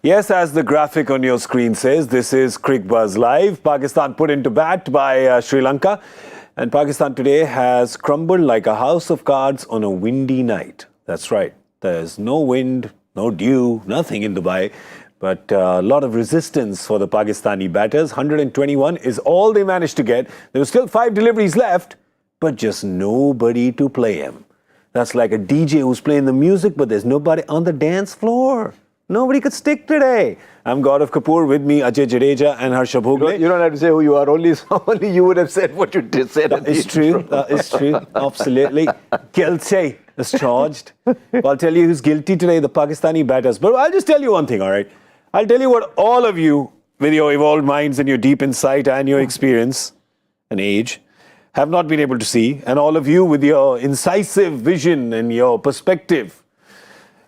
Yes, as the graphic on your screen says, this is Cricbuzz Live. Pakistan put into bat by Sri Lanka. And Pakistan today has crumbled like a house of cards on a windy night. That's right. There's no wind, no dew, nothing in Dubai. But a lot of resistance for the Pakistani batters. 121 is all they managed to get. There were still 5 deliveries left, but just nobody to play him. That's like a DJ who's playing the music, but there's nobody on the dance floor. Nobody could stick today. I'm Gaurav Kapur, with me Ajay Jadeja and Harsha Bhogle. You don't have to say who you are, only you would have said what you did say. It's true, it's true, absolutely. Guilty is charged. I'll tell you who's guilty today, the Pakistani batters. But I'll just tell you one thing, all right? I'll tell you what all of you, with your evolved minds and your deep insight and your experience and age, have not been able to see. And all of you with your incisive vision and your perspective,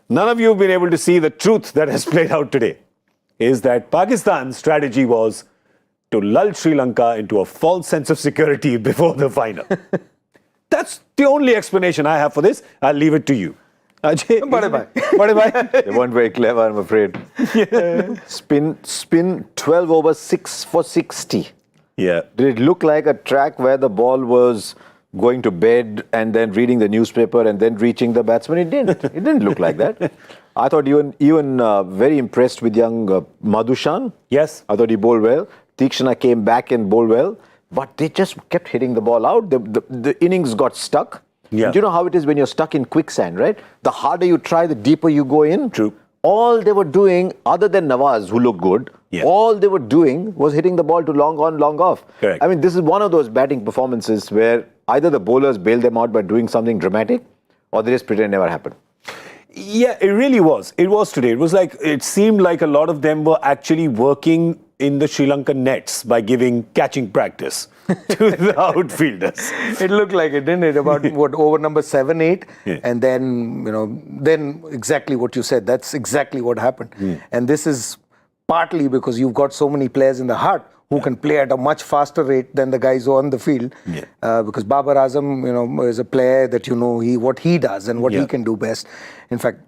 none of you have been able to see the truth that has played out today, is that Pakistan's strategy was to lull Sri Lanka into a false sense of security before the final. That's the only explanation I have for this. I'll leave it to you. Ajay, bye. They weren't very clever, I'm afraid. Yeah. Spin 12 over 6 for 60. Yeah. Did it look like a track where the ball was going to bed and then reading the newspaper and then reaching the batsman? It didn't. It didn't look like that. I thought even very impressed with young Madhushan. Yes. I thought he bowled well. Tikshana came back and bowled well. But they just kept hitting the ball out. The innings got stuck. Yeah. Do you know how it is when you're stuck in quicksand, right? The harder you try, the deeper you go in. True. All they were doing, other than Nawaz, who looked good, all they were doing was hitting the ball to long on, long off. Correct. I mean, this is one of those batting performances where either the bowlers bailed them out by doing something dramatic, or they just pretend it never happened. Yeah, it really was. It was today. It was like, it seemed like a lot of them were actually working in the Sri Lankan nets by giving catching practice to the outfielders. It looked like it, didn't it? About over number 7, 8. Yeah. And then, then exactly what you said. That's exactly what happened. And this is partly because you've got so many players in the heart who can play at a much faster rate than the guys who are on the field. Because Babar Azam, is a player that what he does and what he can do best. In fact,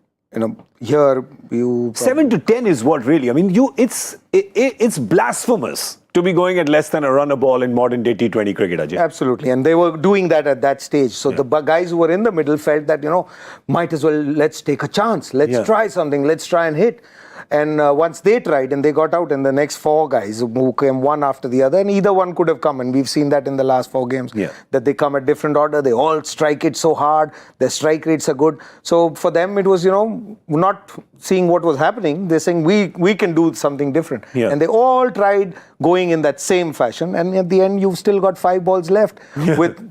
here you 7 to 10 is what really. I mean, it's blasphemous to be going at less than a run a ball in modern day T20 cricket, Ajay. Absolutely, and they were doing that at that stage. So the guys who were in the middle felt that might as well, let's take a chance, let's try something, let's try and hit. And once they tried and they got out, and the next 4 guys who came one after the other, and either one could have come, and we've seen that in the last 4 games, that they come at different order, they all strike it so hard, their strike rates are good. So for them it was, not seeing what was happening, they're saying we can do something different. And they all tried going in that same fashion, and at the end you've still got 5 balls left.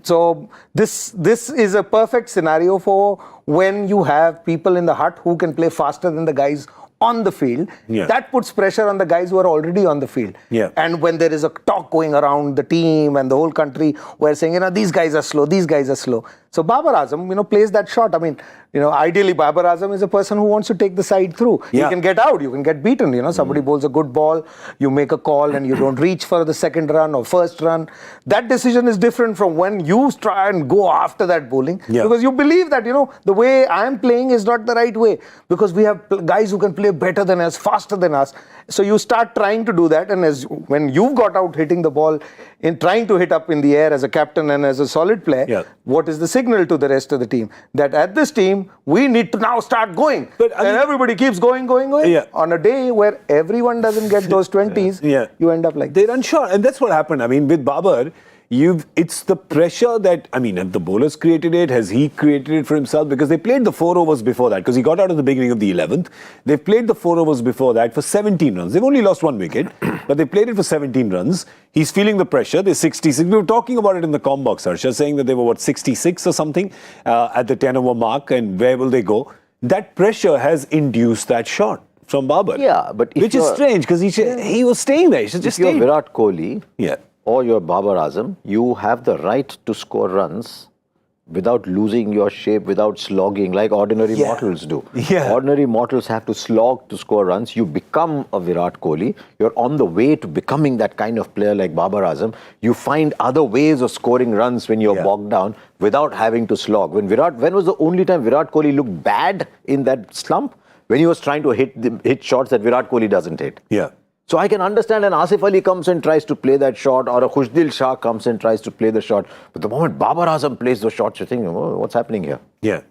So this is a perfect scenario for when you have people in the hut who can play faster than the guys on the field. That puts pressure on the guys who are already on the field. And when there is a talk going around the team and the whole country where saying, these guys are slow, these guys are slow. So Babar Azam, plays that shot. I mean, ideally Babar Azam is a person who wants to take the side through. You can get out, you can get beaten. Somebody bowls a good ball, you make a call and you don't reach for the second run or first run. That decision is different from when you try and go after that bowling. Because you believe that, the way I am playing is not the right way. Because we have guys who can play better than us, faster than us. So you start trying to do that, and when you've got out hitting the ball, in trying to hit up in the air as a captain and as a solid player, what is the signal to the rest of the team? That at this team, we need to now start going. And everybody keeps going. On a day where everyone doesn't get those 20s, you end up like they're unsure. And that's what happened. I mean, with Babar, it's the pressure that, have the bowlers created it? Has he created it for himself? Because they played the 4 overs before that, because he got out at the beginning of the 11th. They've played the 4 overs before that for 17 runs. They've only lost 1 wicket, but they played it for 17 runs. He's feeling the pressure. They're 66. We were talking about it in the comm box, Harsha, saying that they were, 66 or something at the 10 over mark, and where will they go? That pressure has induced that shot from Babar. Yeah, but which is strange, because he was staying there. He should just stay. If you're Virat Kohli, or your Babar Azam, you have the right to score runs without losing your shape, without slogging like ordinary mortals do. Ordinary mortals have to slog to score runs. You become a Virat Kohli. You're on the way to becoming that kind of player like Babar Azam. You find other ways of scoring runs when you're bogged down without having to slog. When was the only time Virat Kohli looked bad in that slump? when he was trying to hit shots that Virat Kohli doesn't hit. Yeah. So I can understand an Asif Ali comes and tries to play that shot, or a Khushdil Shah comes and tries to play the shot. But the moment Babar Azam plays those shots, you think, oh, what's happening here? Yeah.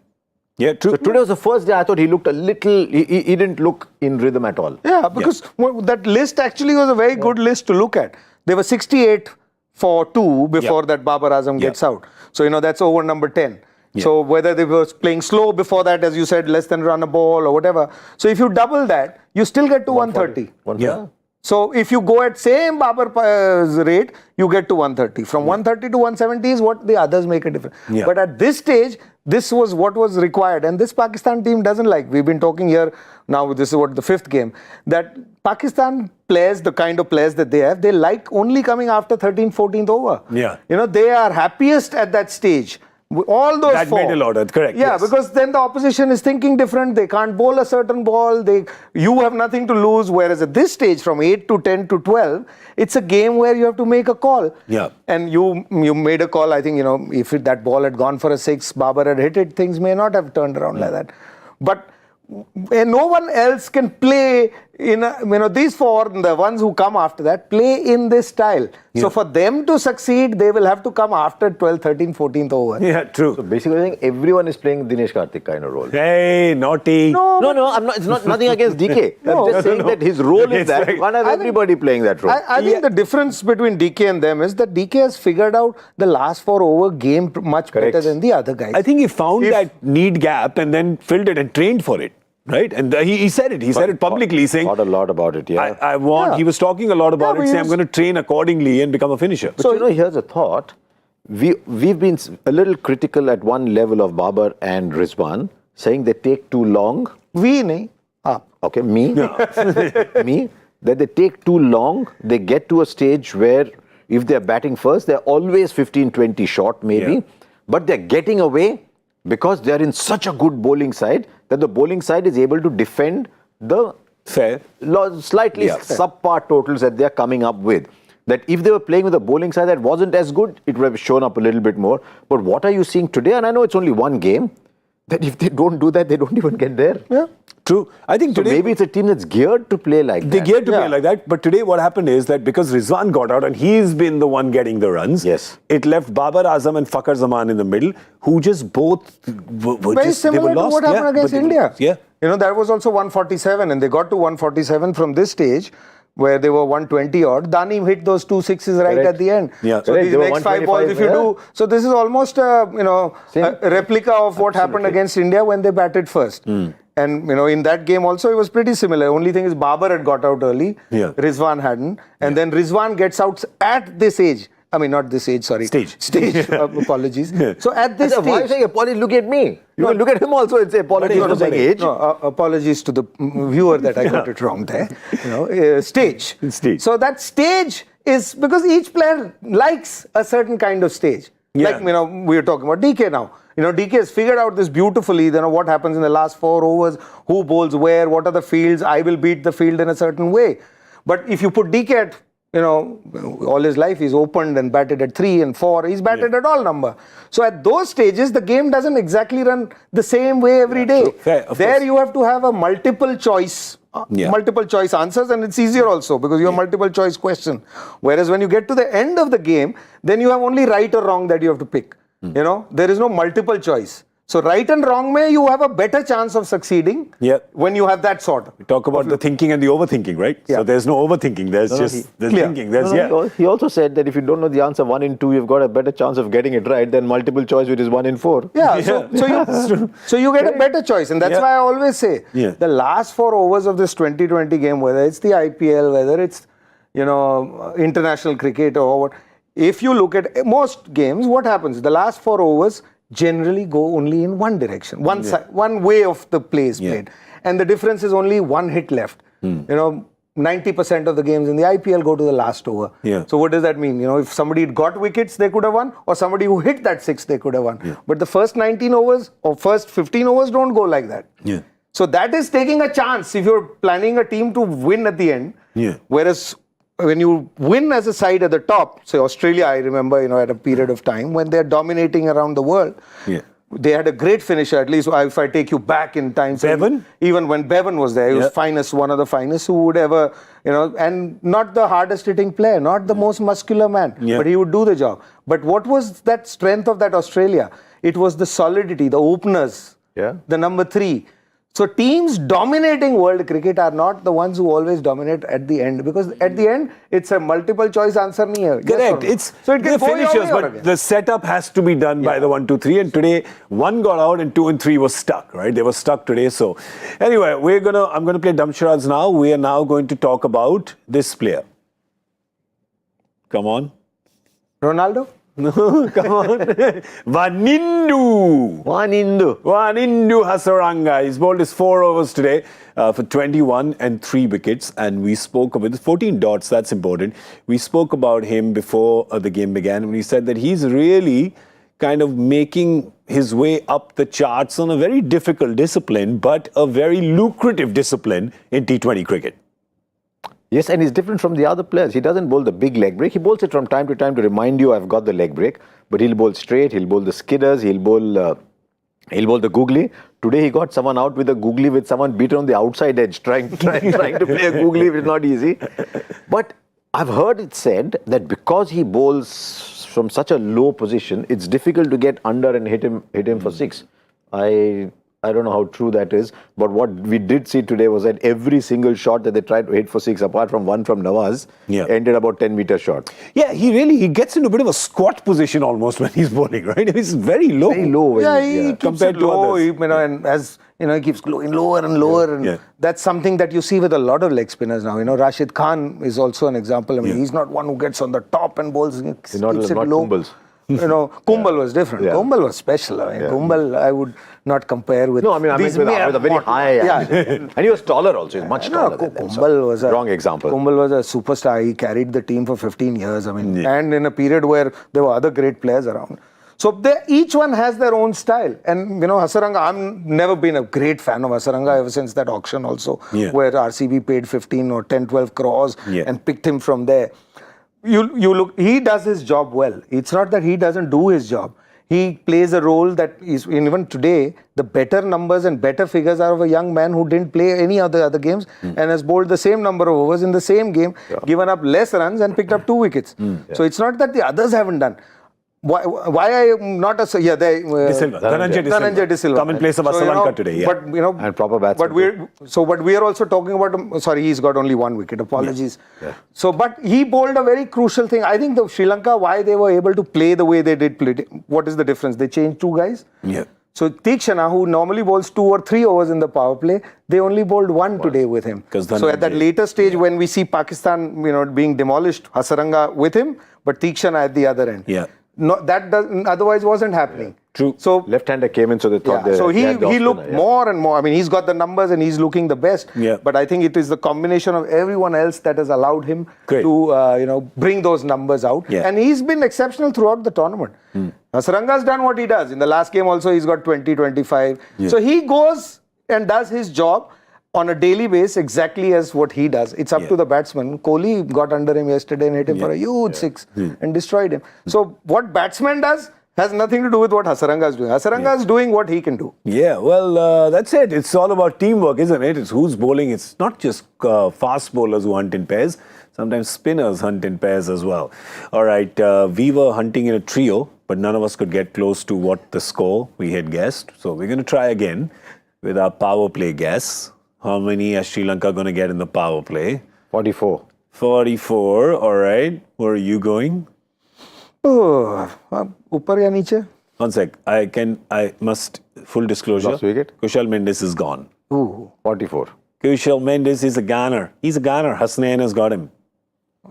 Yeah, true. So today was the first day I thought he looked a little, he didn't look in rhythm at all. Yeah, because that list actually was a very good list to look at. They were 68 for 2 before that Babar Azam gets out. So, that's over number 10. Yeah. So whether they were playing slow before that, as you said, less than run a ball or whatever. So if you double that, you still get to 130. Yeah. So if you go at same Babar's rate, you get to 130. From 130 to 170 is what the others make a difference. Yeah. But at this stage, this was what was required. And this Pakistan team doesn't like. We've been talking here now, this is what the 5th game, that Pakistan players, the kind of players that they have, they like only coming after 13th, 14th over. Yeah. They are happiest at that stage. All those that four. made a lot of correct. Yeah, yes. because then the opposition is thinking different. They can't bowl a certain ball. You have nothing to lose. Whereas at this stage, from 8 to 10 to 12, it's a game where you have to make a call. Yeah. And you made a call. I think, if that ball had gone for a 6, Babar had hit it, things may not have turned around like that. But no one else can play in these 4, the ones who come after that, play in this style. Yeah. So for them to succeed, they will have to come after 12th, 13th, 14th over. Yeah, true. So basically, I think everyone is playing Dinesh Karthik kind of role. Hey, naughty. No, I'm not. It's not nothing against DK. I'm just saying that his role is that. Right. One has everybody playing that role. I think the difference between DK and them is that DK has figured out the last 4 over game much better than the other guys. I think he found that need gap and then filled it and trained for it. Right, and he said it. He said it publicly, saying, "Thought a lot about it." Yeah, I want. He was talking a lot about it, saying, "I'm going to train accordingly and become a finisher." But so here's a thought: we've been a little critical at one level of Babar and Rizwan, saying they take too long. Okay, me, me. That they take too long. They get to a stage where, if they're batting first, they're always 15-20 short, maybe, but they're getting away because they're in such a good bowling side that the bowling side is able to defend the slightly subpar totals that they're coming up with. That if they were playing with a bowling side that wasn't as good, it would have shown up a little bit more. But what are you seeing today? And I know it's only one game, that if they don't do that, they don't even get there. Yeah. True. I think so today maybe it's a team that's geared to play like that. They're geared to play like that. But today what happened is that because Rizwan got out and he's been the one getting the runs, it left Babar Azam and Fakhar Zaman in the middle, who just both were very just, similar they were lost. to what happened against India. Yeah. That was also 147 and they got to 147 from this stage where they were 120 odd. Danim hit those 2 6s right at the end. Yeah. So these next 5 balls, if you do, so this is almost a replica of what happened against India when they batted first. And in that game also it was pretty similar. Only thing is Babar had got out early. Yeah. Rizwan hadn't. And then Rizwan gets out at this age. I mean, not this age, sorry. Stage. Apologies. So at this stage. Why are you saying apologies? Look at me. You can look at him also and say apologies for saying age. No, apologies to the viewer that I got it wrong there. Stage. Stage. So that stage is because each player likes a certain kind of stage. Yeah. Like, we are talking about DK now. DK has figured out this beautifully. What happens in the last 4 overs, who bowls where, what are the fields, I will beat the field in a certain way. But if you put DK at, all his life he's opened and batted at 3 and 4, he's batted at all number. So at those stages, the game doesn't exactly run the same way every day. So fair, there you have to have a multiple choice answers, and it's easier also because you have multiple choice question. Whereas when you get to the end of the game, then you have only right or wrong that you have to pick. There is no multiple choice. So right and wrong you have a better chance of succeeding when you have that sort. We talk about the thinking and the overthinking, right? Yeah. So there's no overthinking. There's thinking. He also said that if you don't know the answer 1 in 2, you've got a better chance of getting it right than multiple choice, which is 1 in 4. Yeah. So you get a better choice, and that's why I always say the last 4 overs of this 2020 game, whether it's the IPL, whether it's international cricket or what. If you look at most games, what happens? The last 4 overs generally go only in one direction, one side, one way of the play is played. And the difference is only 1 hit left. 90% of the games in the IPL go to the last over. So what does that mean? If somebody got wickets, they could have won, or somebody who hit that 6, they could have won. But the first 19 overs or first 15 overs don't go like that. So that is taking a chance if you're planning a team to win at the end. Whereas when you win as a side at the top, say Australia, I remember, at a period of time when they're dominating around the world, they had a great finisher, at least if I take you back in time. So Bevan? Even when Bevan was there, he was finest, one of the finest who would ever, and not the hardest hitting player, not the most muscular man, but he would do the job. But what was that strength of that Australia? It was the solidity, the openers, the number 3. So teams dominating world cricket are not the ones who always dominate at the end, because at the end it's a multiple choice answer. Correct. Yes, so it can the go finishers, but the setup has to be done by the 1, 2, 3. And today 1 got out and 2 and 3 was stuck. Right? They were stuck today. So anyway, I'm gonna play dumb charades now. We are now going to talk about this player. Come on. Ronaldo? No, come on. Wanindu Hasaranga. He's bowled his 4 overs today for 21 and 3 wickets. And we spoke about 14 dots, that's important. We spoke about him before the game began. And we said that he's really kind of making his way up the charts on a very difficult discipline, but a very lucrative discipline in T20 cricket. Yes, and he's different from the other players. He doesn't bowl the big leg break. He bowls it from time to time to remind you, I've got the leg break. But he'll bowl straight, he'll bowl the skidders, he'll bowl the googly. Today he got someone out with a googly with someone beaten on the outside edge, trying to play a googly, which is not easy. But I've heard it said that because he bowls from such a low position, it's difficult to get under and hit him for 6. I don't know how true that is, but what we did see today was that every single shot that they tried to hit for 6, apart from one from Nawaz, ended about 10 meters short. Yeah, he gets into a bit of a squat position almost when he's bowling, right? He's very low. Very low. He compared to low, others. And as he keeps going lower and lower, and that's something that you see with a lot of leg spinners now. Rashid Khan is also an example. I mean, he's not one who gets on the top and bowls. Keeps it low. Kumbals. Kumbal was different. Kumbal was special. I mean, Kumbal, I would not compare with. No, I mean, with a very high. And he was taller also. He's much taller. Kumbal was a wrong example. Kumbal was a superstar. He carried the team for 15 years. I mean, and in a period where there were other great players around. So each one has their own style. And Hasaranga, I've never been a great fan of Hasaranga ever since that auction also, where RCB paid 15 or 10, 12 crores and picked him from there. You look, he does his job well. It's not that he doesn't do his job. He plays a role that is, even today, the better numbers and better figures are of a young man who didn't play any other games and has bowled the same number of overs in the same game, given up less runs and picked up 2 wickets. So it's not that the others haven't done. Why I am not a Dhananjay De Silva come in place of Hasaranga today. But and proper batsman. But we are also talking about. Sorry, he's got only 1 wicket. Apologies. So, but he bowled a very crucial thing. I think the Sri Lanka, why they were able to play the way they did play. What is the difference? They changed 2 guys. So Tikshana, who normally bowls 2 or 3 overs in the power play, they only bowled 1 today with him. So at that later stage, when we see Pakistan, being demolished, Hasaranga with him, but Tikshana at the other end. No, that otherwise wasn't happening. True. So left-hander came in, so they thought. So he looked more and more. I mean, he's got the numbers and he's looking the best. But I think it is the combination of everyone else that has allowed him to bring those numbers out. And he's been exceptional throughout the tournament. Hasaranga's done what he does. In the last game also, he's got 20, 25. So he goes and does his job on a daily basis exactly as what he does. It's up to the batsman. Kohli got under him yesterday and hit him for a huge 6 and destroyed him. So what batsman does has nothing to do with what Hasaranga is doing. Hasaranga is doing what he can do. Yeah, well, that's it. It's all about teamwork, isn't it? It's who's bowling. It's not just fast bowlers who hunt in pairs. Sometimes spinners hunt in pairs as well. All right, we were hunting in a trio, but none of us could get close to what the score we had guessed. So we're going to try again with our power play guess. How many is Sri Lanka going to get in the power play? 44. 44, all right. Where are you going? Oh, upar ya niche? 1 sec. I must, full disclosure. Last wicket? Kushal Mendes is gone. Ooh. 44. Kushal Mendes is a gunner. He's a gunner. Hasnain has got him.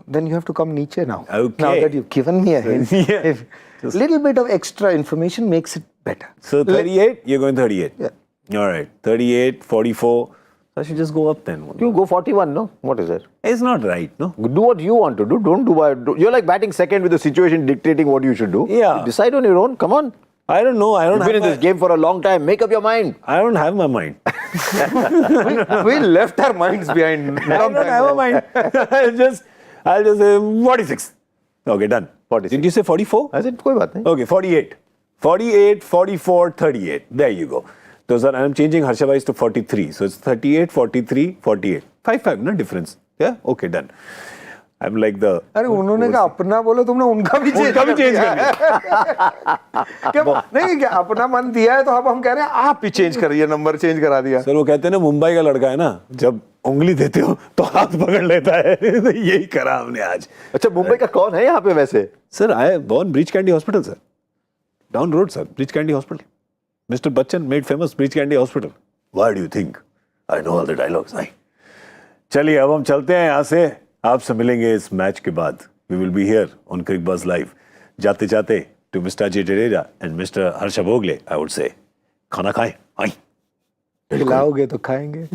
Then you have to come niche now. Okay. Now that you've given me a hint. A little bit of extra information makes it better. So 38? You're going 38? Yeah. All right. 38, 44. I should just go up then. You go 41, no? What is it? It's not right, no? Do what you want to do. Don't do what... You're like batting second with the situation dictating what you should do. Yeah. You decide on your own. Come on. I don't know. You've been in this game for a long time. Make up your mind. I don't have my mind. we left our minds behind. I don't have a mind. I'll just say 46. Okay, done. 46. Did you say 44? I said, koi baat nahi. Okay, 48. 48, 44, 38. There you go. Those are, I'm changing Harsha Bhai's to 43. So it's 38, 43, 48. 5, no difference. Yeah? Okay, done. I'm like the... अरे उन्होंने कहा अपना बोलो तुमने उनका भी change कर दिया क्या नहीं क्या अपना मन दिया है तो अब हम कह रहे हैं आप ही चेंज करिए नंबर चेंज करा दिया सर वो कहते हैं ना मुंबई का लड़का है ना जब उंगली देते हो तो हाथ पकड़ लेता है तो यही करा हमने आज अच्छा मुंबई का कौन है यहाँ पे वैसे sir I born Breach Candy hospital sir down road sir Breach Candy hospital mister Bachchan made famous Breach Candy hospital why do you think I know all the dialogues I चलिए अब हम चलते हैं यहाँ से आपसे मिलेंगे इस मैच के बाद we will be here on Cricbuzz live जाते जाते to Mister Ajay Jadeja and Mister Harsha Bhogle I would say खाना खाएं आई खिलाओगे तो खाएंगे